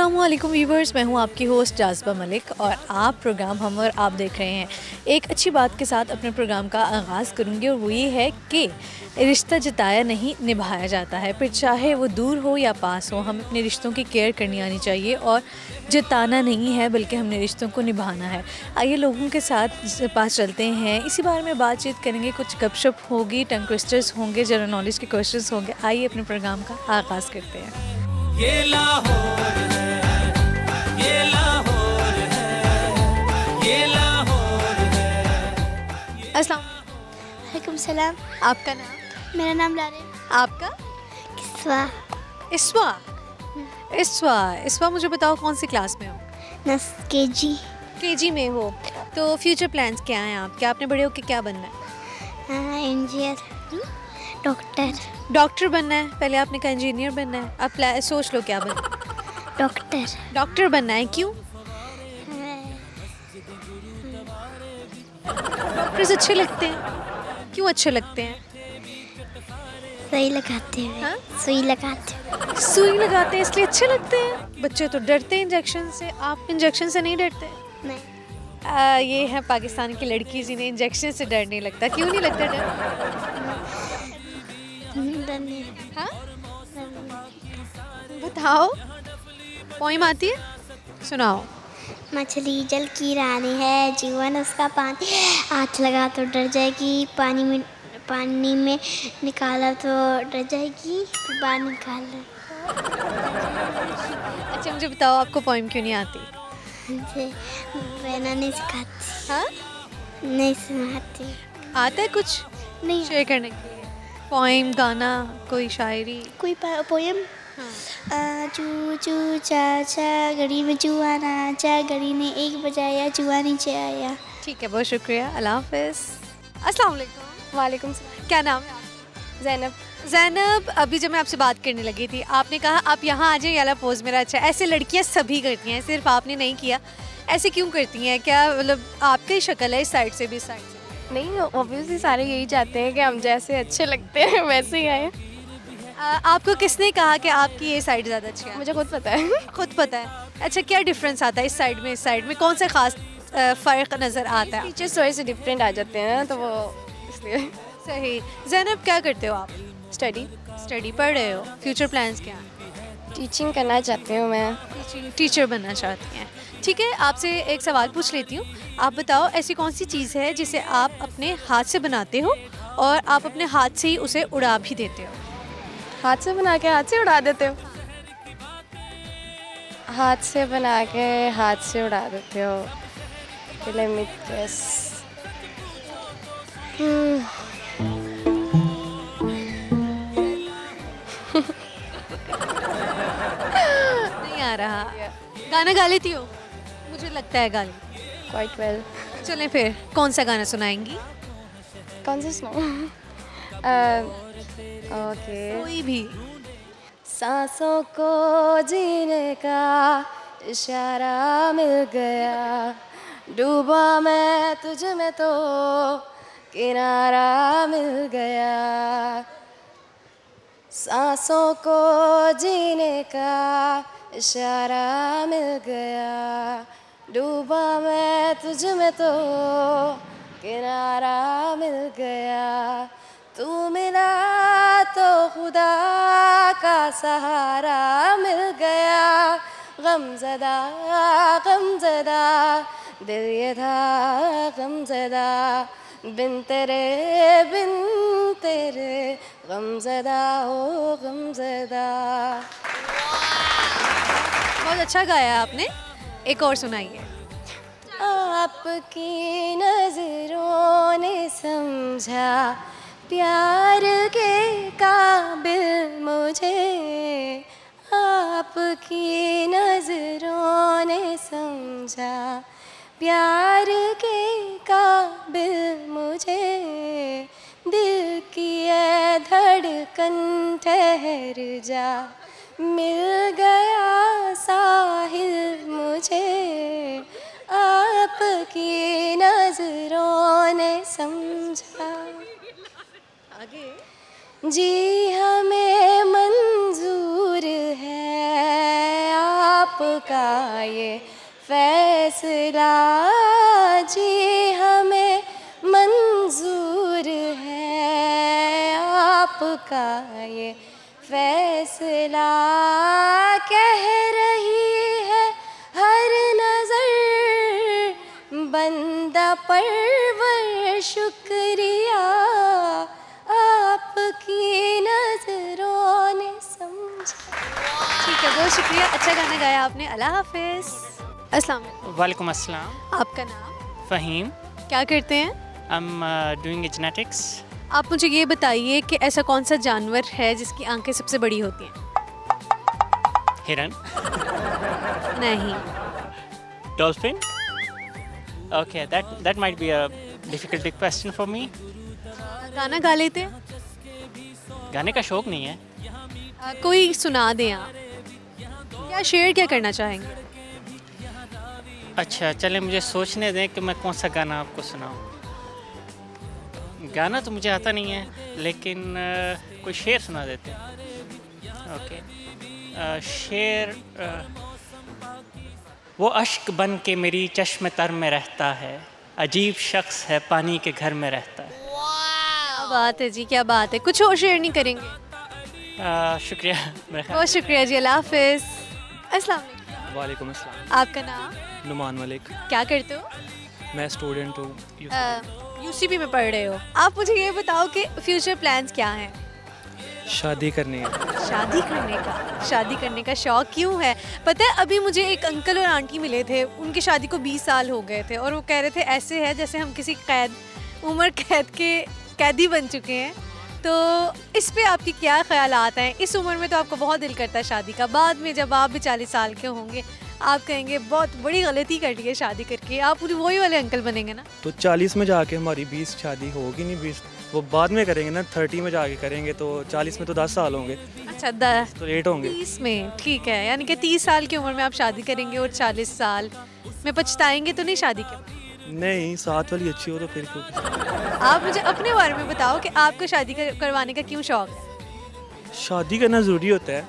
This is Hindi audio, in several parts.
अस्सलामुअलैकुम व्यूवर्स, मैं हूं आपकी होस्ट जाज़बा मलिक और आप प्रोग्राम हम और आप देख रहे हैं। एक अच्छी बात के साथ अपने प्रोग्राम का आगाज़ करूंगी और वो ये है कि रिश्ता जताया नहीं निभाया जाता है। फिर चाहे वो दूर हो या पास हो, हमें अपने रिश्तों की केयर करनी आनी चाहिए और जताना नहीं है बल्कि हमने रिश्तों को निभाना है। आइए लोगों के साथ पास चलते हैं, इसी बारे में बातचीत करेंगे, कुछ गपशप होगी, टंग ट्विस्टर्स होंगे, जनरल नॉलेज के क्वेश्चंस होंगे। आइए अपने प्रोग्राम का आगाज़ करते हैं। ये लाहौर है, ये लाहौर है, ये लाहौर है। अस्सलाम वालेकुम सलाम। आपका नाम? मेरा नाम लारे। आपका? किस्वा। इस्वा। इस्वा मुझे बताओ कौन सी क्लास में हो? नस केजी। केजी में हो। तो फ्यूचर प्लान्स क्या हैं आपके? आपने बड़े होकर क्या बनना है? Engineer, doctor. डॉक्टर बनना है? पहले आपने कहा इंजीनियर बनना है, अब सोच लो क्या बनना है। डॉक्टर। डॉक्टर बनना है, क्यों? डॉक्टर्स अच्छे लगते हैं, क्यों अच्छे लगते हैं? सुई लगाते हैं। हाँ? सुई लगाते हैं। सुई लगाते हैं इसलिए अच्छे लगते हैं। बच्चे तो डरते हैं इंजेक्शन से, आप इंजेक्शन से नहीं डरते? नहीं। ये है पाकिस्तान की लड़की जिन्हें इंजेक्शन से डर नहीं लगता। क्यों नहीं लगता डर? नहीं। हाँ, बताओ। पोइम आती है, सुनाओ। मछली जल की रानी है, जीवन उसका पानी, हाथ लगा तो डर जाएगी, पानी में निकाला तो डर जाएगी, फिर बाहर निकाला। अच्छा मुझे बताओ, आपको पोइम क्यों नहीं आती? मुझे बहना नहीं सिखाती। हाँ, नहीं सुनाती। आता है कुछ नहीं। शेयर करने के लिए? पोइम, गाना, कोई शायरी? कोई पोयम। चू चू चा चा गड़ी में जुआ नाचा, गड़ी ने एक बजाया, जुआ नीचे आया। ठीक है, बहुत शुक्रिया, अल्लाह हाफिज़। अस्सलाम वालेकुम। वालेकुम सलाम। क्या नाम है आपका? ज़ैनब। ज़ैनब, अभी जब मैं आपसे बात करने लगी थी आपने कहा आप यहाँ आ जाए, ये वाला पोज मेरा अच्छा है। ऐसे लड़कियाँ सभी करती हैं, सिर्फ आपने नहीं किया। ऐसे क्यों करती हैं? क्या मतलब आपका ही शक्ल है, इस साइड से भी, इस साइड से? नहीं, ऑब्वियसली सारे यही चाहते हैं कि हम जैसे अच्छे लगते हैं वैसे ही आए। आपको किसने कहा कि आपकी ये साइड ज़्यादा अच्छी है? मुझे खुद पता है। खुद पता है। अच्छा, क्या डिफरेंस आता है इस साइड में, इस साइड में? कौन सा खास फ़र्क नज़र आता है? टीचर्स थोड़े से डिफरेंट आ जाते हैं ना, तो वो इसलिए। सही। ज़ैनब, क्या करते हो आप? स्टडी स्टडी पढ़ रहे हो? फ्यूचर प्लान्स क्या हैं? टीचिंग करना चाहती हूँ मैं। टीचर बनना चाहती हैं। ठीक है, आपसे एक सवाल पूछ लेती हूँ। आप बताओ, ऐसी कौन सी चीज़ है जिसे आप अपने हाथ से बनाते हो और आप अपने हाथ से ही उसे उड़ा भी देते हो? हाथ से बना के हाथ से उड़ा देते हो? हाथ से बना के हाथ से उड़ा देते हो? Let me guess. नहीं आ रहा। गाना गा लेती हो? मुझे लगता है गा लेती। Quite well. चलें फिर, कौन सा गाना सुनाएंगी? कौन सा सुनाऊं? ओके। कोई भी। सांसों को जीने का इशारा मिल गया, डूबा मैं तुझ में तो किनारा मिल गया। सांसों को जीने का इशारा मिल गया, डूबा मैं तुझ में तो किनारा मिल गया। तू मिला तो खुदा का सहारा मिल गया, गमज़दा गमज़दा दिल ये था गमज़दा, बिन तेरे गमज़दा हो गमज़दा। बहुत अच्छा गाया आपने, एक और सुनाइए। आपकी नज़रों ने समझा प्यार के काबिल मुझे, आपकी नज़रों ने समझा प्यार के काबिल मुझे, दिल की ये धड़कन ठहर जा, मिल गया साहिल मुझे, आपकी नज़रों ने समझा। आगे। जी हमें मंजूर है आप आपका ये फैसला जी हमें मंजूर है, आपका ये फैसला कह रही है हर नजर, बंदा परवर शुक्रिया आपकी नजरों ने समझा। ठीक है, बहुत शुक्रिया, अच्छा गाना गाया आपने। अल्लाह हाफिज़। अस्सलाम वालेकुम। वालेकुम अस्सलाम। आपका नाम? फ़हीम। क्या करते हैं? I am doing genetics. आप मुझे ये बताइए कि ऐसा कौन सा जानवर है जिसकी आंखें सबसे बड़ी होती हैं? हिरन। नहीं। Dolphin. Okay, that might be a difficult question for me. गाना गा लेते हैं? गाने का शौक नहीं है। कोई सुना दें आप, क्या शेयर क्या करना चाहेंगे? अच्छा चलें, मुझे सोचने दें कि मैं कौन सा गाना आपको सुनाऊं। गाना तो मुझे आता नहीं है, लेकिन कोई शेर सुना देते हैं। ओके, शेर वो अश्क बन के मेरी चश्म तर में रहता है, अजीब शख्स है पानी के घर में रहता है। क्या बात है जी, क्या बात है। कुछ और शेयर नहीं करेंगे? शुक्रिया। बहुत शुक्रिया जी, अल्लाह हाफिज़। अस्सलाम वालेकुम। वालेकुम अस्सलाम। आपका नाम? नुमान मलिक। क्या करते हो? मैं स्टूडेंट हूँ। यूसीपी में पढ़ रहे हो। आप मुझे ये बताओ कि फ्यूचर प्लान्स क्या हैं? शादी करनी है। शादी करने का शौक क्यों है? पता है, अभी मुझे एक अंकल और आंटी मिले थे, उनकी शादी को 20 साल हो गए थे और वो कह रहे थे ऐसे है जैसे हम किसी उम्र कैद के कैदी बन चुके हैं। तो इस पे आपकी क्या ख्यालात हैं? इस उम्र में तो आपको बहुत दिल करता है शादी का, बाद में जब आप भी 40 साल के होंगे आप कहेंगे बहुत बड़ी गलती कर ली है शादी करके, आप पूरी वही वाले अंकल बनेंगे ना? तो 40 में जाके हमारी 20 शादी होगी नहीं, 20 वो बाद में करेंगे ना, 30 में जाके करेंगे, तो 40 में तो 10 साल होंगे। अच्छा, 10 तो लेट होंगे। 30 में, ठीक है, यानी कि 30 साल की उम्र में आप शादी करेंगे और 40 साल में पछताएंगे तो नहीं शादी के? नहीं, साथ वाली अच्छी हो तो फिर क्यों। आप मुझे अपने बारे में बताओ कि आपको शादी करवाने का क्यों शौक है? शादी करना ज़रूरी होता है।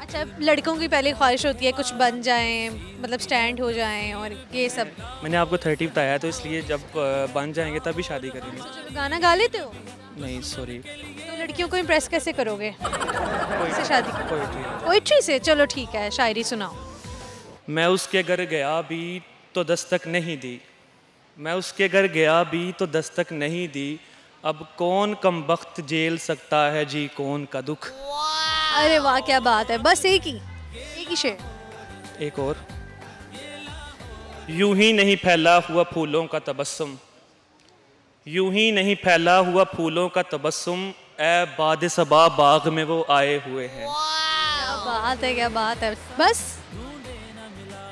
अच्छा, लड़कों की पहले ख्वाहिश होती है कुछ बन जाएं, मतलब स्टैंड हो जाएं और ये सब। मैंने आपको 30 बताया है, तो इसलिए जब बन जाएंगे तभी शादी करेंगे। चलो, गाना गा लेते हो? नहीं सॉरी। तो लड़कियों को इम्प्रेस कैसे करोगे? से शादी पोइट्री से? चलो ठीक है, शायरी सुनाओ। मैं उसके घर गया भी तो दस्तक नहीं दी, मैं उसके घर गया भी तो दस्तक नहीं दी, अब कौन कमबख्त झेल सकता है जी कौन का दुख। अरे वाह, क्या बात है। बस एक ही शेर। एक और। यूं ही नहीं फैला हुआ फूलों का तबस्सुम, यूं ही नहीं फैला हुआ फूलों का तबस्सुम, ए बाद सबा बाग में वो आए हुए हैं। क्या बात है, क्या बात है। बस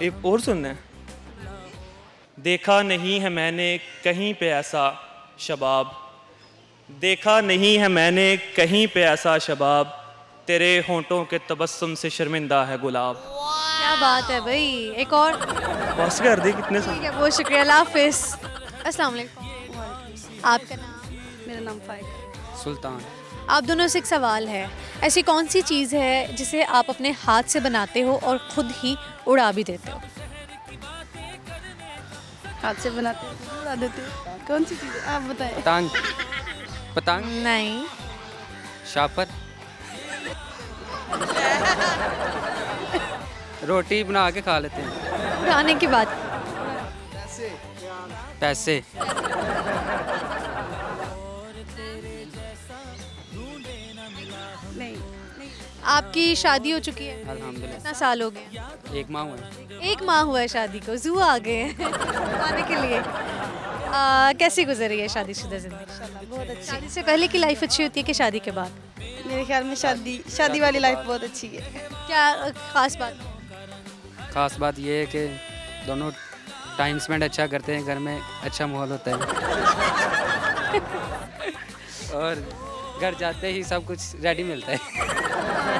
एक और सुनना है। देखा नहीं है मैंने कहीं पे ऐसा शबाब, देखा नहीं है मैंने कहीं पे ऐसा शबाब, तेरे होंठों के तबस्सुम से शर्मिंदा है गुलाब। क्या बात है भाई। एक और। बस कर दे, कितने ठीक है, बहुत शुक्रिया, अल्लाह हाफिज़। अस्सलाम वालेकुम। आपका नाम? मेरा नाम फाइक सुल्तान। आप दोनों से एक सवाल है, ऐसी कौन सी चीज़ है जिसे आप अपने हाथ से बनाते हो और खुद ही उड़ा भी देते हो? हाथ से बनाते हैं, उड़ा देते हैं। कौन सी चीज़ है आप बताएं? पतंग। पतंग। नहीं। शापर। रोटी बना के खा लेते हैं। उड़ाने की बात। पैसे। नहीं। आपकी शादी हो चुकी है? अल्हम्दुलिल्लाह। कितना साल हो गए? 1 माह हुआ है। 1 माह हुआ है शादी को, जू आ गए हैं आने के लिए। कैसी गुजरी है शादीशुदा जिंदगी? बहुत अच्छी। शादी से पहले की लाइफ अच्छी होती है कि शादी के बाद? मेरे ख्याल में शादी वाली लाइफ बहुत अच्छी है। क्या खास बात? ख़ास बात ये है कि दोनों टाइम स्पेंड अच्छा करते हैं, घर में अच्छा माहौल होता है और घर जाते ही सब कुछ रेडी मिलता है।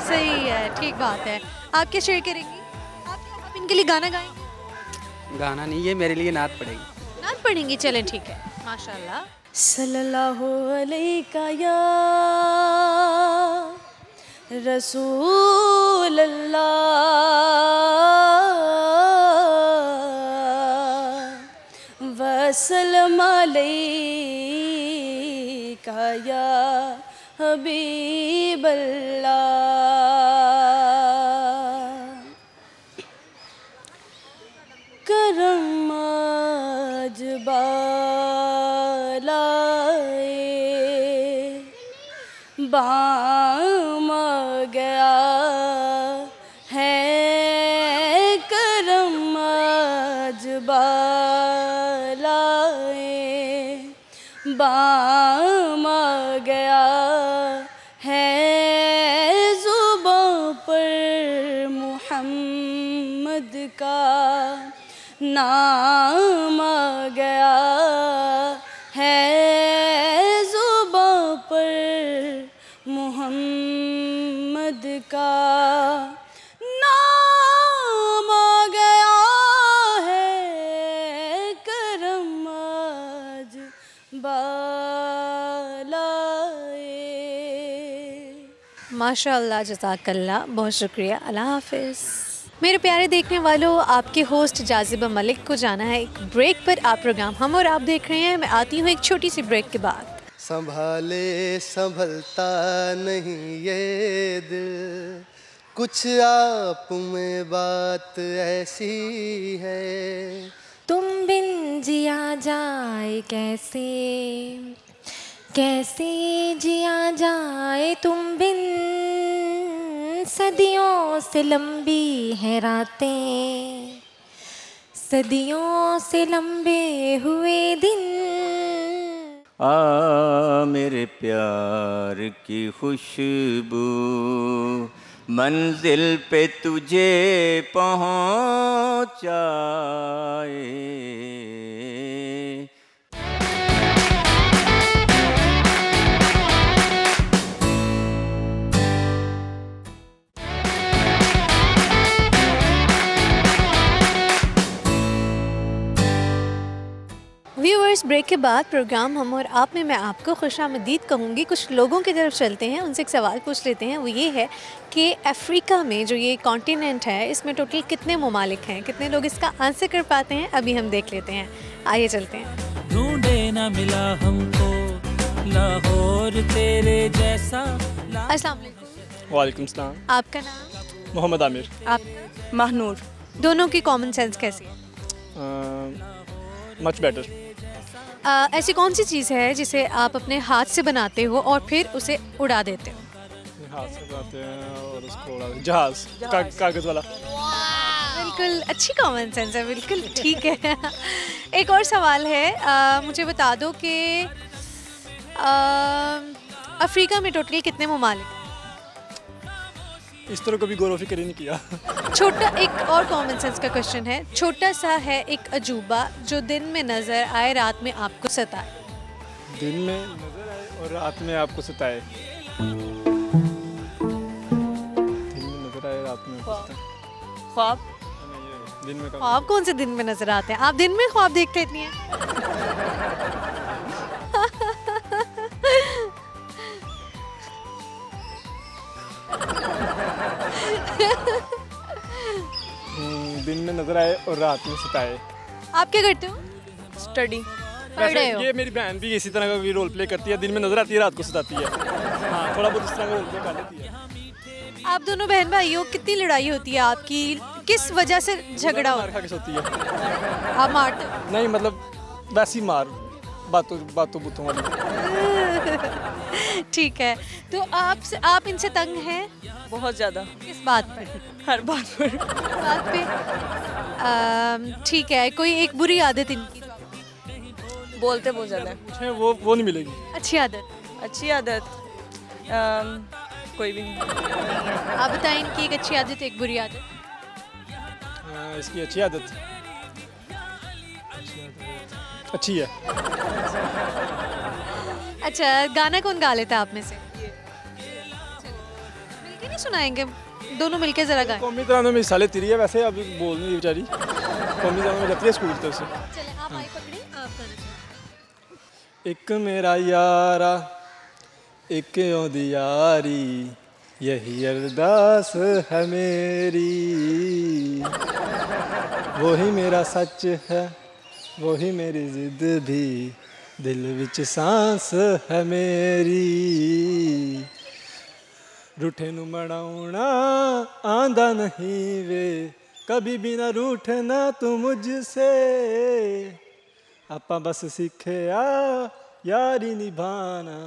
सही है, ठीक बात है। आप क्या शेयर करेंगी? आप इनके लिए गाना गाएंगे? गाना नहीं, ये मेरे लिए नात पड़ेगी। नात पढ़ेंगी? चलें ठीक है, माशाल्लाह। सल्लल्लाहु अलैका या रसूल अल्लाह, सलाम अलैका या हबीब अल्लाह। करम आज बालाए बाम गया है, करम आज बालाए बाम गया है, ज़ुबां पर मुहम्मद का नाम आ गया है, ज़ुबां पर मुहम्मद का नाम आ गया है, करम आज बालाए। माशाअल्लाह, जज़ाकल्लाह, बहुत शुक्रिया, अल्लाह हाफ़िज़। मेरे प्यारे देखने वालों, आपके होस्ट जाज़िबा मलिक को जाना है एक ब्रेक पर। आप प्रोग्राम हम और आप देख रहे हैं। मैं आती हूँ एक छोटी सी ब्रेक के बाद। संभाले संभलता नहीं ये दिल, कुछ आप में बात ऐसी है। तुम बिन जिया जाए कैसे, कैसे जिया जाए तुम बिन, सदियों से लंबी है रातें, सदियों से लंबे हुए दिन। आ मेरे प्यार की खुशबू, मंजिल पे तुझे पहुँचाए। व्यूअर्स, ब्रेक के बाद प्रोग्राम हम और आप में मैं आपको खुशामदीद कहूँगी। कुछ लोगों की तरफ चलते हैं, उनसे एक सवाल पूछ लेते हैं। वो ये है कि अफ्रीका में जो ये कॉन्टिनेंट है, इसमें टोटल कितने ममालिक हैं? कितने लोग इसका आंसर कर पाते हैं, अभी हम देख लेते हैं। आइए चलते हैं। ढूंढे ना मिला हमको लाहौर तेरे जैसा। अस्सलाम वालेकुम। वालेकुम सलाम। आपका नाम? मोहम्मद आमिर। आप? महनूर। दोनों की कॉमन सेंस कैसी है? Much better. ऐसी कौन सी चीज़ है जिसे आप अपने हाथ से बनाते हो और फिर उसे उड़ा देते हो? हाथ से बनाते हैं और उसको उड़ा देते हैं। जहाज़, कागज़ वाला। बिल्कुल अच्छी कॉमन सेंस है, बिल्कुल ठीक है। एक और सवाल है, मुझे बता दो कि अफ्रीका में टोटल कितने ममालिक? इस तरह कभी गौर व फिक्र ही नहीं किया। छोटा, एक और कॉमन सेंस का क्वेश्चन है। छोटा सा है एक अजूबा जो दिन में नज़र आए, रात में आपको सताए। दिन में नज़र आए और रात में आपको सताए। दिन में नज़र आए, रात में ख्वाब। दिन में ख्वाब कौन से दिन में नज़र आते हैं? आप दिन में ख्वाब देखते इतनी हैं? दिन में नजर आए और रात में सताए। आप क्या करते हो? स्टडी। वैसे ये मेरी बहन भी इसी तरह का भी रोल प्ले करती है, दिन में नजर आती है, रात को सताती है। हाँ, थोड़ा बहुत इस तरह का रोल प्ले कर लेती है। आप दोनों बहन भाई हो, कितनी लड़ाई होती है आपकी? किस वजह से झगड़ा होता होती है? आप मारते? नहीं, मतलब वैसी मार, बातों बुतों वाली। ठीक है, तो आप इनसे तंग हैं? बहुत ज़्यादा। किस बात पर? हर बात पर। बात पे? ठीक है, कोई एक बुरी आदत इनकी? बोलते बहुत ज़्यादा है। वो नहीं मिलेगी। अच्छी आदत? अच्छी आदत कोई भी नहीं। आप बताएं इनकी एक अच्छी आदत, एक बुरी आदत। इसकी अच्छी आदत अच्छी है। अच्छा, गाना कौन गा लेता है आप में से? मिलके नहीं सुनाएंगे? दोनों मिलके जरा गाएं। कौमी तरानों में हिस्सा लेती रही है, वैसे अब बोल नहीं बेचारी। कौमी तरानों में जाती है स्कूल की तरफ से। चलें, आप माइक पकड़ें, आप गाना। एक मेरा यारा, एक औंदी यारी, यही अरदास है मेरी। वही मेरा सच है, वही मेरी जिद भी दिल विच सांस है मेरी रूठे नू मनाउणा आंदा नहीं वे कभी भी ना रूठना तू मुझसे आपा बस सीखे यारी निभाना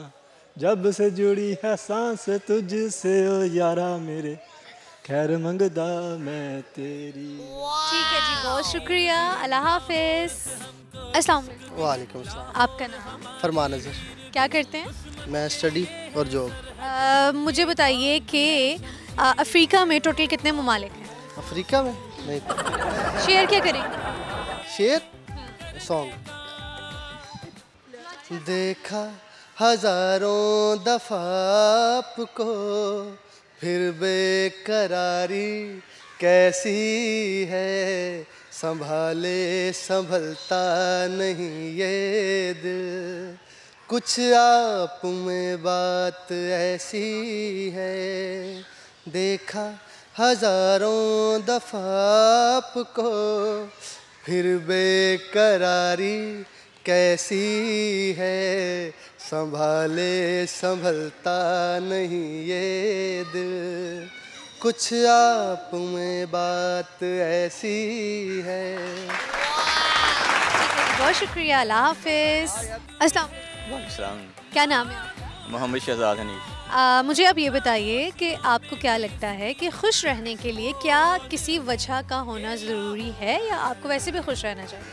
जब से जुड़ी है सांस तुझसे ओ यारा मेरे खैर मंगदा मैं तेरी। ठीक है जी, बहुत शुक्रिया, अल्लाह हाफिज। अस्सलाम वालेकुम। वालेकुम सलाम। आपका नाम? फरमान नज़र। क्या करते हैं? मैं स्टडी और जॉब। मुझे बताइए कि अफ्रीका में टोटल कितने ममालिक हैं? अफ्रीका में नहीं। शेयर क्या करेंगे? शेर सॉन्ग। देखा हजारों दफा आपको फिर बेकरारी कैसी है संभाले संभलता नहीं ये दिल कुछ आप में बात ऐसी है देखा हजारों दफा आपको फिर बेकरारी कैसी है संभाले संभलता नहीं ये दिल कुछ आप में बात ऐसी है। बहुत शुक्रिया, अल्लाह हाफिज। अस्सलाम वालेकुम। क्या नाम है? मोहम्मद शहजाद हनीफ। मुझे आप ये बताइए कि आपको क्या लगता है कि खुश रहने के लिए क्या किसी वजह का होना ज़रूरी है या आपको वैसे भी खुश रहना चाहिए?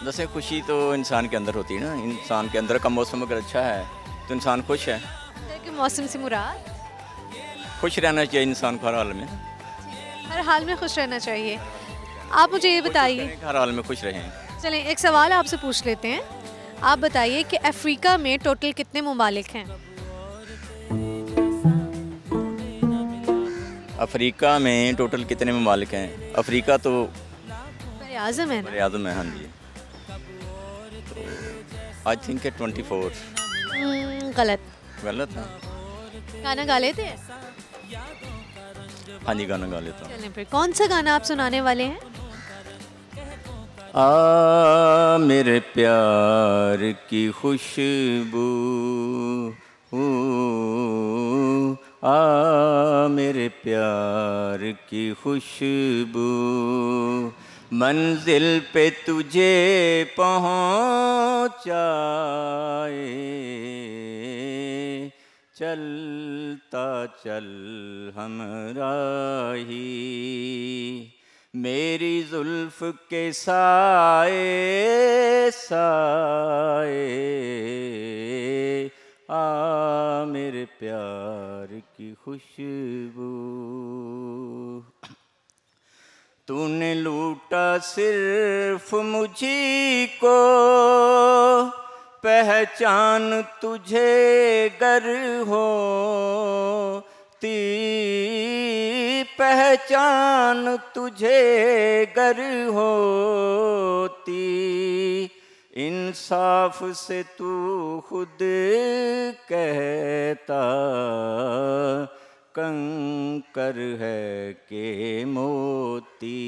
वैसे खुशी तो इंसान के अंदर होती है ना, इंसान के अंदर का मौसम अगर अच्छा है तो इंसान खुश है। कि मौसम से मुराद खुश रहना चाहिए इंसान को हर हाल में। हर हाल में खुश रहना चाहिए। आप मुझे ये बताइए, हर हाल में खुश रहें। चलें एक सवाल आपसे पूछ लेते हैं। आप बताइए कि अफ्रीका में टोटल कितने ममालिक हैं? अफ्रीका में टोटल कितने ममालिक हैं? अफ्रीका तो बरे आज़म है ना? बरे आज़म है, हाँ जी। I think 24। गलत। गलत है? गाना गा लेते हैं? हाँ जी, गाना गा लेता हूँ। चलें फिर कौन सा गाना आप सुनाने वाले हैं? आ मेरे प्यार की खुशबू आ मेरे प्यार की खुशबू मंजिल पे तुझे पहुँचाए चलता चल हमराही मेरी जुल्फ के साए साए आ मेरे प्यार की खुशबू तूने लूटा सिर्फ मुझी को पहचान तुझे गर हो ती पहचान तुझे गर होती इंसाफ से तू खुद कहता कंकर है के मोती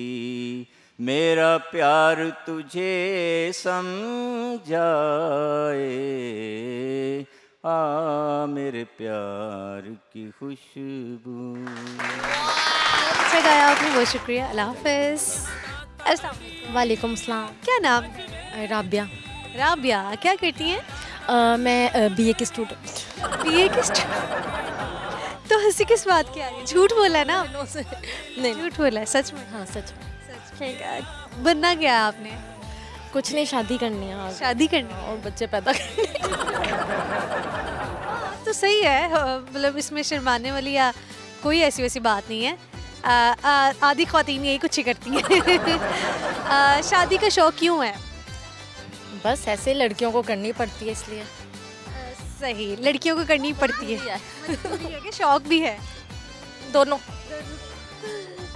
मेरा प्यार तुझे समझाए आ मेरे प्यार की खुशबू। अच्छा गाया आपने, बहुत शुक्रिया, अल्लाह हाफ़िज़। वालेकुम सलाम। क्या नाम? राबिया। राबिया, क्या करती हैं? मैं बीए की स्टूडेंट। बीए की स्टूडेंट? तो हंसी किस बात की आ रही? झूठ बोला ना? नहीं, झूठ बोला है, सच में? हाँ सच में। ठीक है। बनना क्या है आपने? कुछ नहीं, शादी करनी है। शादी करनी और बच्चे पैदा करने। तो सही है, मतलब इसमें शर्माने वाली या कोई ऐसी वैसी बात नहीं है। आधी ख्वातीन यही कुछ ही करती हैं। शादी का शौक क्यों है? बस ऐसे लड़कियों को करनी पड़ती है इसलिए। सही, लड़कियों को करनी पड़ती है। शौक भी है, दोनों।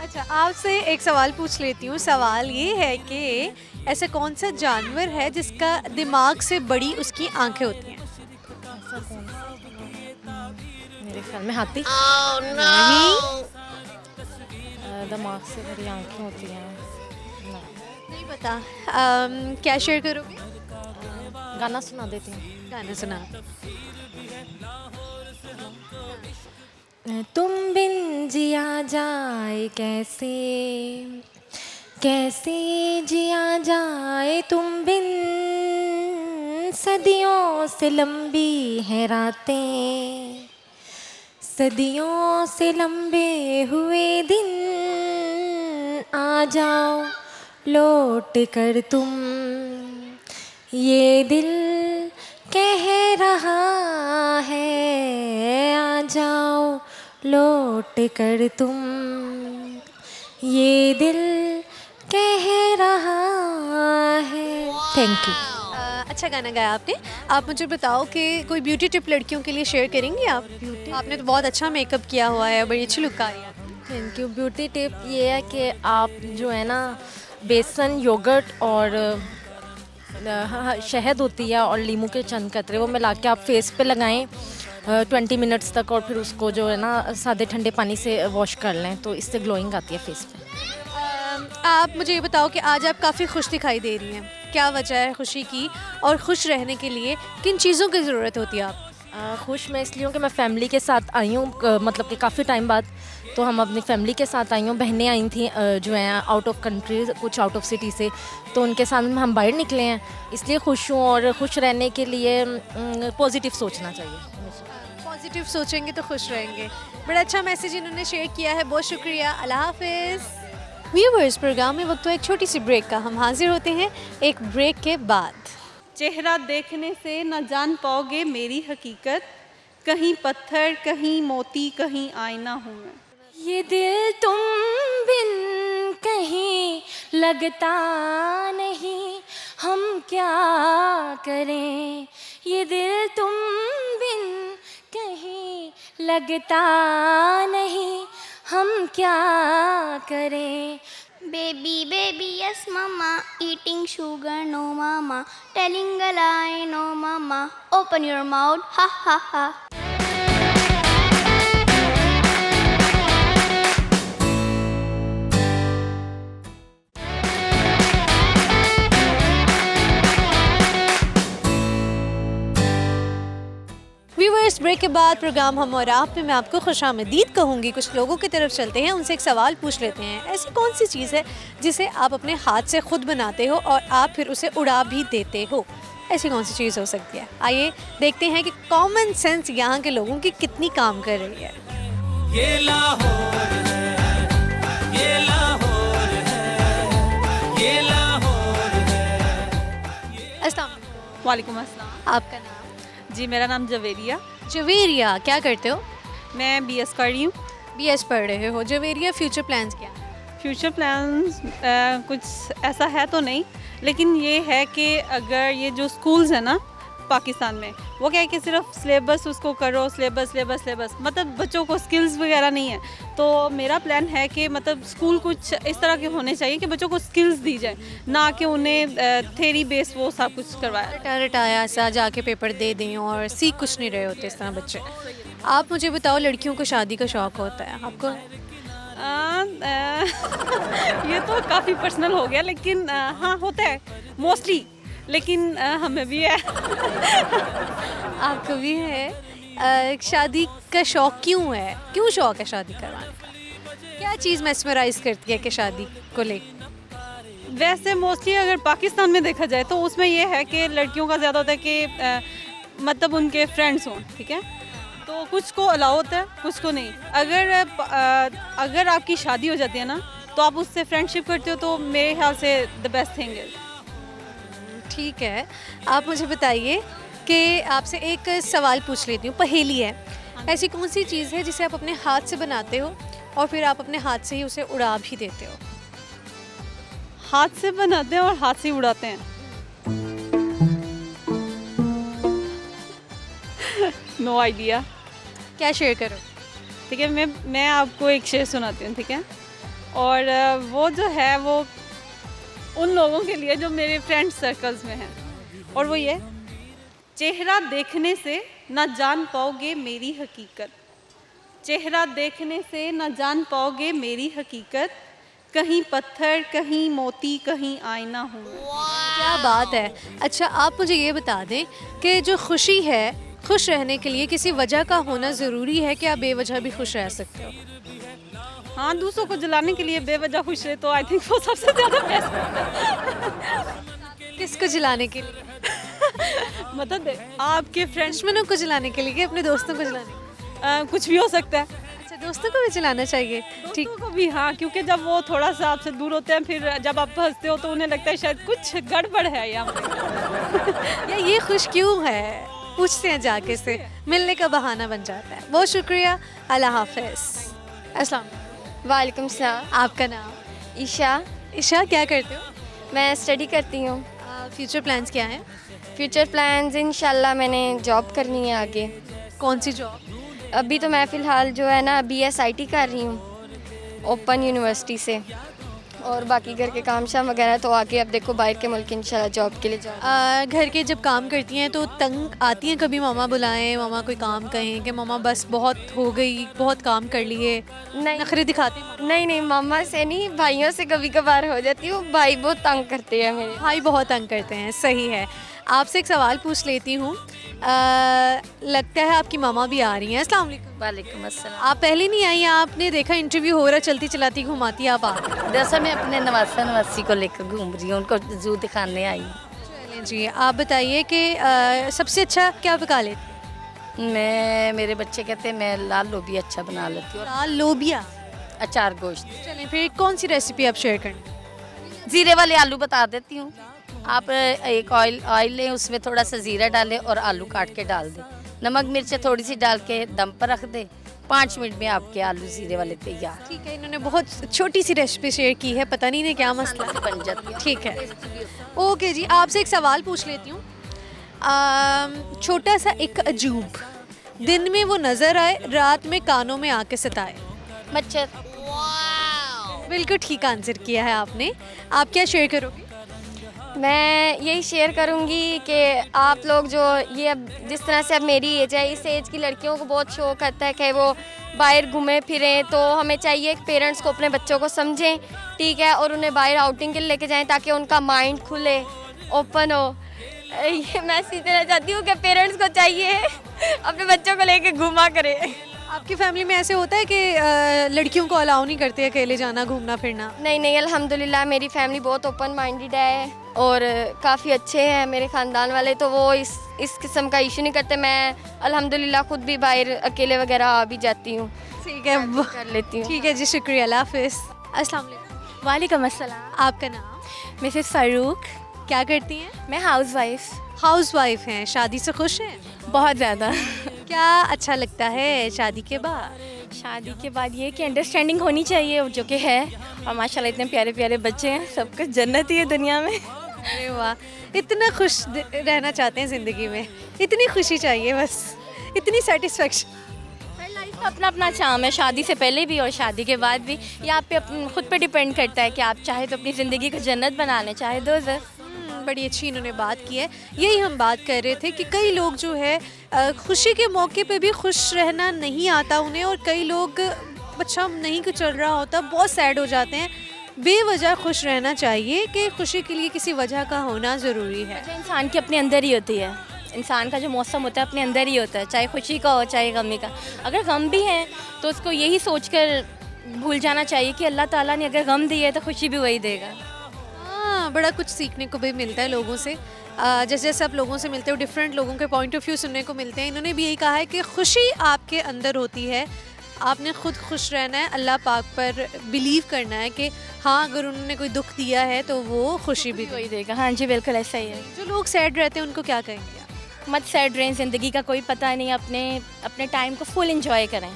अच्छा, आपसे एक सवाल पूछ लेती हूँ। सवाल ये है कि ऐसा कौन सा जानवर है जिसका दिमाग से बड़ी उसकी आंखें होती हैं? ऐसा कौन सा? मेरे ख्याल में हाथी। नहीं, दिमाग से बड़ी आंखें होती हैं। नहीं पता। क्या शेयर करोगे? गाना सुना देती हूँ। गाना सुना। तुम बिन जिया जाए कैसे, कैसे जिया जाए तुम बिन, सदियों से लंबी है रातें, सदियों से लंबे हुए दिन, आ जाओ लौट कर तुम, ये दिल कह रहा है, आ जाओ लौट कर तुम, ये दिल कह रहा है। Thank you. अच्छा गाना गाया आपने। आप मुझे बताओ कि कोई ब्यूटी टिप लड़कियों के लिए शेयर करेंगी आप? आपने तो बहुत अच्छा मेकअप किया हुआ है, बड़ी अच्छी लुक आ रही है। Thank you. ब्यूटी टिप ये है कि आप जो है ना बेसन, योगर्ट और शहद होती है और लीमू के चंद कतरे वो मिला के आप फेस पे लगाएं 20 मिनट्स तक, और फिर उसको जो है ना सादे ठंडे पानी से वॉश कर लें, तो इससे ग्लोइंग आती है फेस पे। आप मुझे ये बताओ कि आज आप काफ़ी खुश दिखाई दे रही हैं, क्या वजह है खुशी की, और खुश रहने के लिए किन चीज़ों की ज़रूरत होती है आप? खुश मैं इसलिए हूँ कि मैं फैमिली के साथ आई हूँ, मतलब कि काफ़ी टाइम बाद, तो हम अपनी फैमिली के साथ आई हूँ। बहनें आई थी जो हैं आउट ऑफ कंट्री, कुछ आउट ऑफ सिटी से, तो उनके साथ हम बाहर निकले हैं, इसलिए खुश हूँ। और खुश रहने के लिए पॉजिटिव सोचना चाहिए। पॉजिटिव सोचेंगे तो खुश रहेंगे। बड़ा अच्छा मैसेज इन्होंने शेयर किया है, बहुत शुक्रिया। अल्लाह हाफिज़। व्यूअर्स, प्रोग्राम में वक्त तो एक छोटी सी ब्रेक का, हम हाजिर होते हैं एक ब्रेक के बाद। चेहरा देखने से न जान पाओगे मेरी हकीकत, कहीं पत्थर कहीं मोती कहीं आईना हूँ मैं। ये दिल तुम बिन कहीं लगता नहीं, हम क्या करें, ये दिल तुम बिन कहीं लगता नहीं, हम क्या करें। Baby, baby, yes mama, eating sugar, no mama, telling a lie, no mama, open your mouth, ha ha ha. Viewers, break के बाद प्रोग्राम हम और आप में मैं आपको खुशामदीद कहूँगी। कुछ लोगों की तरफ चलते हैं, उनसे एक सवाल पूछ लेते हैं। ऐसी कौन सी चीज़ है जिसे आप अपने हाथ से खुद बनाते हो और आप फिर उसे उड़ा भी देते हो? ऐसी कौन सी चीज़ हो सकती है? आइए देखते हैं कि कॉमन सेंस यहाँ के लोगों की कितनी काम कर रही है। ये लाहौर है, ये लाहौर है, ये लाहौर है। अस्सलाम वालेकुम अस्सलाम। आपका नाम? जी मेरा नाम जवेरिया। जवेरिया, क्या करते हो? मैं बीएस कर रही हूँ। बीएस पढ़ रहे हो। जवेरिया, फ्यूचर प्लान्स क्या हैं? फ्यूचर प्लान्स कुछ ऐसा है तो नहीं, लेकिन ये है कि अगर ये जो स्कूल्स हैं ना पाकिस्तान में, वो क्या है कि सिर्फ सिलेबस उसको करो, सिलेबस सिलेबस सिलेबस, मतलब बच्चों को स्किल्स वगैरह नहीं है। तो मेरा प्लान है कि मतलब स्कूल कुछ इस तरह के होने चाहिए कि बच्चों को स्किल्स दी जाए, ना कि उन्हें थ्योरी बेस वो सब कुछ करवाया रटाया सा जाके पेपर दे दें और सीख कुछ नहीं रहे होते इस तरह बच्चे। आप मुझे बताओ, लड़कियों को शादी का शौक़ होता है आपको? ये तो काफ़ी पर्सनल हो गया, लेकिन हाँ होता है मोस्टली, लेकिन हमें भी है। आपको भी है? शादी का शौक़ क्यों है? क्यों शौक़ है शादी करवाने का? क्या चीज़ मैस्मराइज करती है कि शादी को लेकर? वैसे मोस्टली अगर पाकिस्तान में देखा जाए तो उसमें ये है कि लड़कियों का ज़्यादा होता है कि मतलब उनके फ्रेंड्स हों, ठीक है, तो कुछ को अलाउ होता है, कुछ को नहीं। अगर आपकी शादी हो जाती है ना, तो आप उससे फ्रेंडशिप करते हो, तो मेरे ख्याल से द बेस्ट थिंग इज़। ठीक है, आप मुझे बताइए कि आपसे एक सवाल पूछ लेती हूँ, पहेली है। ऐसी कौन सी चीज़ है जिसे आप अपने हाथ से बनाते हो और फिर आप अपने हाथ से ही उसे उड़ा भी देते हो? हाथ से बनाते हैं और हाथ से उड़ाते हैं? No idea. क्या शेयर करो? ठीक है, मैं आपको एक शेर सुनाती हूँ, ठीक है, और वो जो है वो उन लोगों के लिए जो मेरे फ्रेंड सर्कल्स में हैं, और वो ये: चेहरा देखने से न जान पाओगे मेरी हकीकत, चेहरा देखने से न जान पाओगे मेरी हकीकत, कहीं पत्थर कहीं मोती कहीं आईना हूँ। क्या बात है। अच्छा, आप मुझे ये बता दें कि जो खुशी है, खुश रहने के लिए किसी वजह का होना ज़रूरी है कि आप बेवजह भी खुश रह सकते हो? हाँ, दूसरों को जलाने के लिए बेवजह खुश रहे तो आई थिंक वो सबसे ज़्यादा बेस्ट है। किसको जलाने के लिए? मतलब आपके फ्रेंड दुश्मनों को जलाने के लिए कि अपने दोस्तों को जलाने के लिए? कुछ भी हो सकता है। अच्छा, दोस्तों को भी जलाना चाहिए। ठीक दोस्तों को भी, हाँ, क्योंकि जब वो थोड़ा सा आपसे दूर होते हैं, फिर जब आप हंसते हो तो उन्हें लगता है शायद कुछ गड़बड़ है यहाँ पे। या ये खुश क्यों है, पूछते हैं जाके से, मिलने का बहाना बन जाता है। बहुत शुक्रिया, अल्लाह हाफिज़। अस्सलाम वालेकुम सलाम। आपका नाम? ईशा। ईशा, क्या करते हो? मैं स्टडी करती हूँ। फ्यूचर प्लान्स क्या हैं? फ्यूचर प्लान्स इंशाल्लाह मैंने जॉब करनी है आगे। कौन सी जॉब? अभी तो मैं फ़िलहाल जो है ना BSIT कर रही हूँ ओपन यूनिवर्सिटी से, और बाकी घर के काम शाम वगैरह तो आगे अब देखो बाहर के मुल्क इंशाल्लाह जॉब के लिए जाऊँ। घर के जब काम करती हैं तो तंग आती हैं कभी? मामा बुलाएं, मामा कोई काम कहें कि मामा बस बहुत हो गई, बहुत काम कर लिए, नहीं नखरे दिखाती हैं? नहीं, मामा से नहीं, भाइयों से कभी कभार हो जाती हूँ। भाई बहुत तंग करते हैं मेरे। भाई बहुत तंग करते हैं, सही है। आपसे एक सवाल पूछ लेती हूँ। लगता है आपकी मामा भी आ रही हैं। अस्सलाम वालेकुम। वालेकुम अस्सलाम। आप पहले नहीं आई? आपने देखा इंटरव्यू हो रहा, चलती चलाती घुमाती आप आ गई। दरअसल मैं अपने नवासी को लेकर घूम रही हूँ, उनको जू दिखाने आई हूँ। चलें जी, आप बताइए कि सबसे अच्छा क्या पका लेती? मैं, मेरे बच्चे कहते हैं मैं लाल लोबिया अच्छा बना लेती हूँ। लाल लोबिया? अचार गोश्त। चलें, फिर कौन सी रेसिपी आप शेयर करें? ज़ीरे वाले आलू बता देती हूँ। आप एक ऑयल लें, उसमें थोड़ा सा ज़ीरा डालें और आलू काट के डाल दें, नमक मिर्च थोड़ी सी डाल के दम पर रख दें। 5 मिनट में आपके आलू ज़ीरे वाले तैयार। ठीक है, इन्होंने बहुत छोटी सी रेसिपी शेयर की है, पता नहीं क्या मसला बन जाती है। ठीक है, ओके जी। आपसे एक सवाल पूछ लेती हूँ। छोटा सा एक अजूब, दिन में वो नज़र आए, रात में कानों में आके सताए। मच्छर। बिल्कुल ठीक आंसर किया है आपने। आप क्या शेयर करोगे? मैं यही शेयर करूंगी कि आप लोग जो ये अब जिस तरह से अब मेरी एज है, इस एज की लड़कियों को बहुत शौक आता है कि वो बाहर घूमें फिरें, तो हमें चाहिए कि पेरेंट्स को अपने बच्चों को समझें, ठीक है, और उन्हें बाहर आउटिंग के लिए लेके जाएं ताकि उनका माइंड खुले, ओपन हो। ये मैं इसी तरह चाहती हूँ कि पेरेंट्स को चाहिए अपने बच्चों को लेके घूमा करें। आपकी फैमिली में ऐसे होता है कि लड़कियों को अलाउ नहीं करते अकेले जाना, घूमना फिरना? नहीं, अल्हम्दुलिल्लाह मेरी फैमिली बहुत ओपन माइंडेड है और काफ़ी अच्छे हैं मेरे ख़ानदान वाले, तो वो इस किस्म का इशू नहीं करते। मैं अल्हम्दुलिल्लाह खुद भी बाहर अकेले वगैरह आ भी जाती हूँ। ठीक है, कर लेती हूँ। ठीक है जी, शुक्रिया, अल्लाह हाफ़िज़। अस्सलाम वालेकुम। वालेकुम अस्सलाम। आपका नाम? मिसेस फ़ारूक। क्या करती हैं? मैं हाउसवाइफ। हाउसवाइफ हैं। शादी से खुश हैं? बहुत ज़्यादा। क्या अच्छा लगता है शादी के बाद? शादी के बाद ये कि अंडरस्टैंडिंग होनी चाहिए, जो कि है, और माशाल्लाह इतने प्यारे प्यारे बच्चे हैं, सब कुछ जन्नत ही है दुनिया में। अरे वाह, इतना खुश रहना चाहते हैं ज़िंदगी में, इतनी खुशी चाहिए बस, इतनी सेटिस्फेक्शन। हर लाइफ का अपना अपना चार्म है, शादी से पहले भी और शादी के बाद भी। ये आप पे खुद पे डिपेंड करता है कि आप चाहे तो अपनी ज़िंदगी को जन्नत बना लें, चाहे दोज़ख। बड़ी अच्छी इन्होंने बात की है। यही हम बात कर रहे थे कि कई लोग जो है खुशी के मौके पे भी खुश रहना नहीं आता उन्हें, और कई लोग अच्छा नहीं कुछ चल रहा होता बहुत सैड हो जाते हैं। बेवजह खुश रहना चाहिए कि खुशी के लिए किसी वजह का होना ज़रूरी है। इंसान के अपने अंदर ही होती है, इंसान का जो मौसम होता है अपने अंदर ही होता है, चाहे खुशी का हो चाहे गमी का। अगर गम भी है तो उसको यही सोचकर भूल जाना चाहिए कि अल्लाह ताला ने अगर गम दी है तो खुशी भी वही देगा। हाँ, बड़ा कुछ सीखने को भी मिलता है लोगों से। जैसे जैसे आप लोगों से मिलते हो, डिफरेंट लोगों के पॉइंट ऑफ व्यू सुनने को मिलते हैं। इन्होंने भी यही कहा है कि खुशी आपके अंदर होती है, आपने खुद खुश रहना है, अल्लाह पाक पर बिलीव करना है कि हाँ, अगर उन्होंने कोई दुख दिया है तो वो खुशी भी वही देगा। हाँ जी, बिल्कुल ऐसा ही है। जो लोग सैड रहते हैं उनको क्या कहेंगे? मत सैड रहें, ज़िंदगी का कोई पता नहीं, अपने टाइम को फुल एंजॉय करें।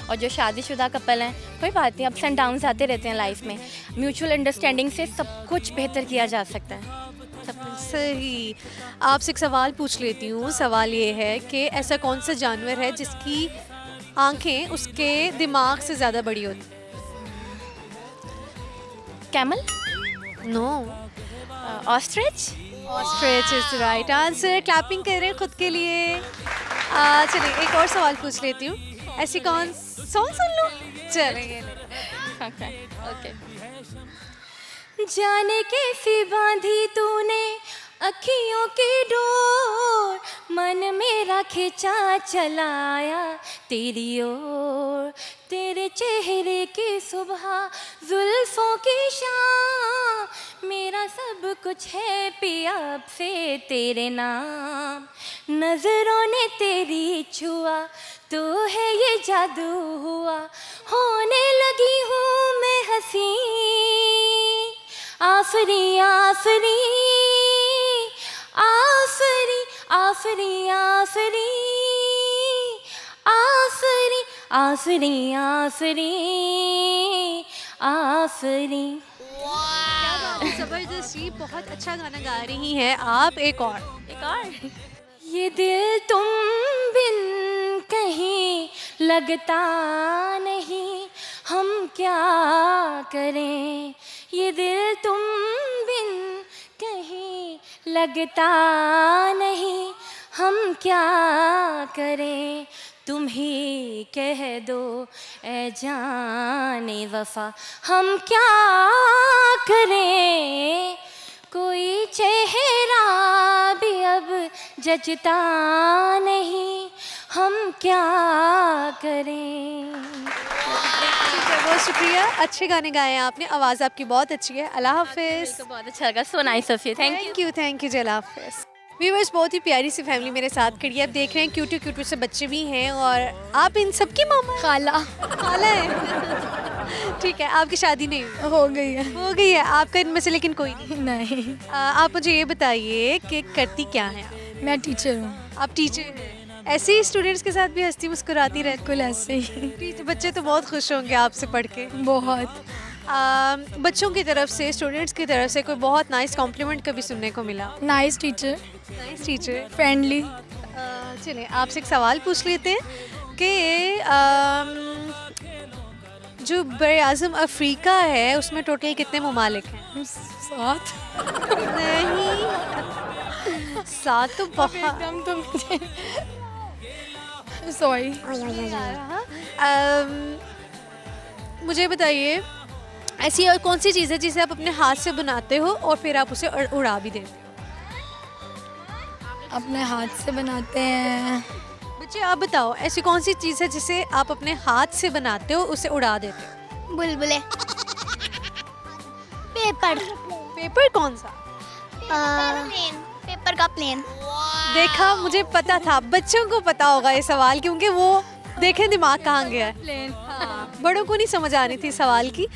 और जो शादीशुदा कपल हैं, कोई बात नहीं, अप्स एंड डाउन्स आते रहते हैं लाइफ में, म्यूचुअल अंडरस्टैंडिंग से सब कुछ बेहतर किया जा सकता है। सब सही। आपसे एक सवाल पूछ लेती हूँ। सवाल ये है कि ऐसा कौन सा जानवर है जिसकी आंखें उसके दिमाग से ज़्यादा बड़ी होती? Camel? No. Ostrich? Ostrich is right answer. Clapping कर रहे हैं खुद के लिए। चलिए एक और सवाल पूछ लेती हूँ। ऐसी कौन सॉन्ग सुन लो? चलिए ओके। जाने कैसी बांधी तूने अखियों की डोर, मन मेरा खिंचा चलाया तेरी ओर। तेरे चेहरे की सुबह, जुल्फों की शाम, मेरा सब कुछ है पिया अब से तेरे नाम। नजरों ने तेरी छुआ, तो है ये जादू हुआ, होने लगी हूँ मैं हंसी। आफरी आफरी आफरी आफरी आफरी आफरी आफरी आफरी आफरी। जबरदस्त जी, बहुत अच्छा गाना गा रही हैं आप। एक और ये दिल तुम बिन कहीं लगता नहीं, हम क्या करें। ये दिल तुम बिन कहीं लगता नहीं, हम क्या करें। तुम ही कह दो ए जाने वफा, हम क्या करें। कोई चेहरा भी अब जचता नहीं, हम क्या करें। बहुत शुक्रिया, अच्छे गाने गाए हैं आपने, आवाज़ आपकी बहुत अच्छी है। अल्लाह हाफिज़। बहुत अच्छा लगा, so nice of you, thank you thank you ji, अल्लाह हाफिज़। व्यूअर्स, बहुत ही प्यारी सी फैमिली मेरे साथ खड़ी है। आप देख रहे हैं क्यूट क्यूट से बच्चे भी हैं और आप इन सब की मामा खाला है। ठीक है, आपकी शादी नहीं हो गई है आपका इनमें से, लेकिन कोई नहीं। आप मुझे ये बताइए कि करती क्या है आप? मैं टीचर हूँ। आप टीचर हैं, ऐसे ही स्टूडेंट्स के साथ भी हंसती मुस्कुराती रहती? बिल्कुल ऐसे ही। बच्चे तो बहुत खुश होंगे आपसे पढ़ के। बहुत। बच्चों की तरफ से, स्टूडेंट्स की तरफ से कोई बहुत नाइस कॉम्प्लीमेंट कभी सुनने को मिला? Nice teacher, friendly. चलिए आपसे एक सवाल पूछ लेते हैं कि जो बड़े आज़म अफ्रीका है उसमें टोटल कितने ममालिक हैं? 7। नहीं, 7 तो बहुत। तो मुझे सॉरी। मुझे बताइए ऐसी और कौन सी चीज़ है जिसे आप अपने हाथ से बनाते हो और फिर आप उसे उड़ा भी देते हो? अपने हाथ से बनाते हैं। बच्चे आप बताओ, ऐसी कौन सी चीज़ है जिसे आप अपने हाथ से बनाते हो उसे उड़ा देते हो? बुलबुले। पेपर। पेपर कौन सा? पेपर का प्लेन। देखा, मुझे पता था, बच्चों को पता होगा ये सवाल, क्योंकि वो देखें दिमाग कहाँ गया है। बड़ों को नहीं समझ आ रही थी सवाल की।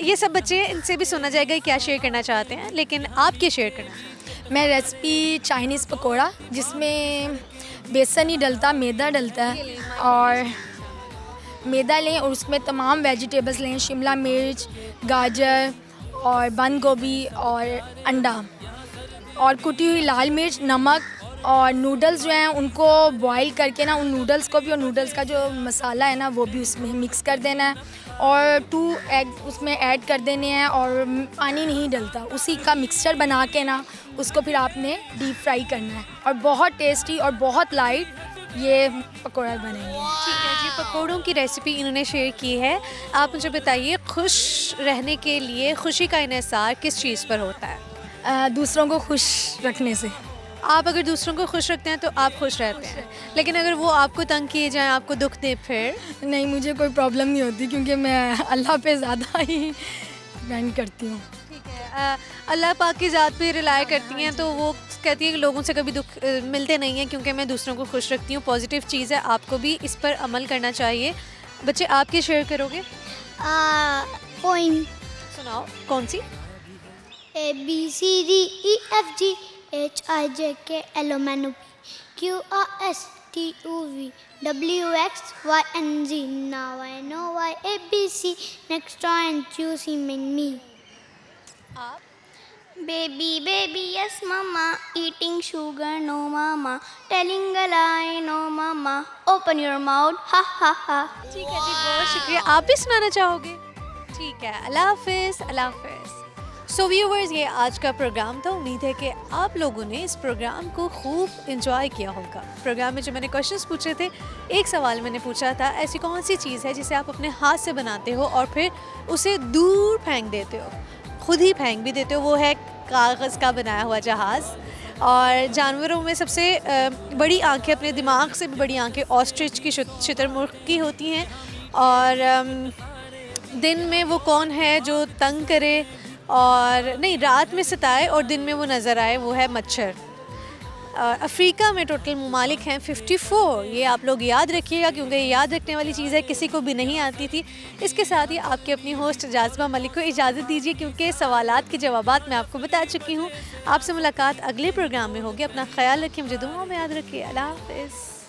ये सब बच्चे, इनसे भी सुना जाएगा क्या शेयर करना चाहते हैं, लेकिन आप क्या शेयर करना? मैं रेसिपी चाइनीज़ पकोड़ा, जिसमें बेसन ही डलता, मैदा डलता है, और मैदा लें और उसमें तमाम वेजिटेबल्स लें, शिमला मिर्च, गाजर और बंद गोभी और अंडा और कुटी हुई लाल मिर्च, नमक, और नूडल्स जो हैं उनको बॉईल करके ना, उन नूडल्स को भी और नूडल्स का जो मसाला है ना वो भी उसमें मिक्स कर देना है, और 2 एग उसमें ऐड कर देने हैं, और पानी नहीं डलता, उसी का मिक्सचर बना के ना उसको फिर आपने डीप फ्राई करना है, और बहुत टेस्टी और बहुत लाइट ये पकौड़ा बनेंगे। ठीक है जी, पकौड़ों की रेसिपी इन्होंने शेयर की है। आप मुझे बताइए, खुश रहने के लिए खुशी का इन्हिसार किस चीज़ पर होता है? दूसरों को खुश रखने से। आप अगर दूसरों को खुश रखते हैं तो आप खुश रहते हैं, लेकिन अगर वो आपको तंग किए जाएं, आपको दुख दें, फिर? नहीं, मुझे कोई प्रॉब्लम नहीं होती, क्योंकि मैं अल्लाह पे ज़्यादा ही डिपेंड करती हूँ। ठीक है, अल्लाह पाक की ज़ात पे रिलाय करती हैं, तो वो कहती है कि लोगों से कभी दुख मिलते नहीं हैं, क्योंकि मैं दूसरों को खुश रखती हूँ। पॉजिटिव चीज़ है, आपको भी इस पर अमल करना चाहिए। बच्चे आप क्या शेयर करोगे? पोइम सुनाओ, कौन सी? ABCDEFG HIJK LMNOP QRSTUV WXYNZ. Now I know why ABC. Next try and choose him and me. Baby, baby, yes mama. Eating sugar, no mama. Telling a lie, no mama. Open your mouth, ha ha ha. ठीक है जी, बहुत शुक्रिया। आप भी सुनाना चाहोगे? ठीक है, अल्लाह हाफिज़। अल्लाह हाफिज़। सो व्यूवर्स, ये आज का प्रोग्राम था। उम्मीद है कि आप लोगों ने इस प्रोग्राम को खूब इंजॉय किया होगा। प्रोग्राम में जो मैंने क्वेश्चंस पूछे थे, एक सवाल मैंने पूछा था, ऐसी कौन सी चीज़ है जिसे आप अपने हाथ से बनाते हो और फिर उसे दूर फेंक देते हो? खुद ही फेंक भी देते हो, वो है कागज़ का बनाया हुआ जहाज़। और जानवरों में सबसे बड़ी आंखें, अपने दिमाग से भी बड़ी आंखें ऑस्ट्रिच की, शुतुरमुर्ग की होती हैं। और दिन में वो कौन है जो तंग करे और नहीं, रात में सताए और दिन में वो नज़र आए, वो है मच्छर। अफ्रीका में टोटल ममालिक हैं 54। ये आप लोग याद रखिएगा क्योंकि ये याद रखने वाली चीज़ है, किसी को भी नहीं आती थी। इसके साथ ही आपकी अपनी होस्ट जाज़बा मलिक को इजाज़त दीजिए क्योंकि सवालात के जवाबात मैं आपको बता चुकी हूँ। आपसे मुलाकात अगले प्रोग्राम में होगी। अपना ख्याल रखिए, मुझे दुआओं में याद रखिए। अल्लाह हाफ़िज़।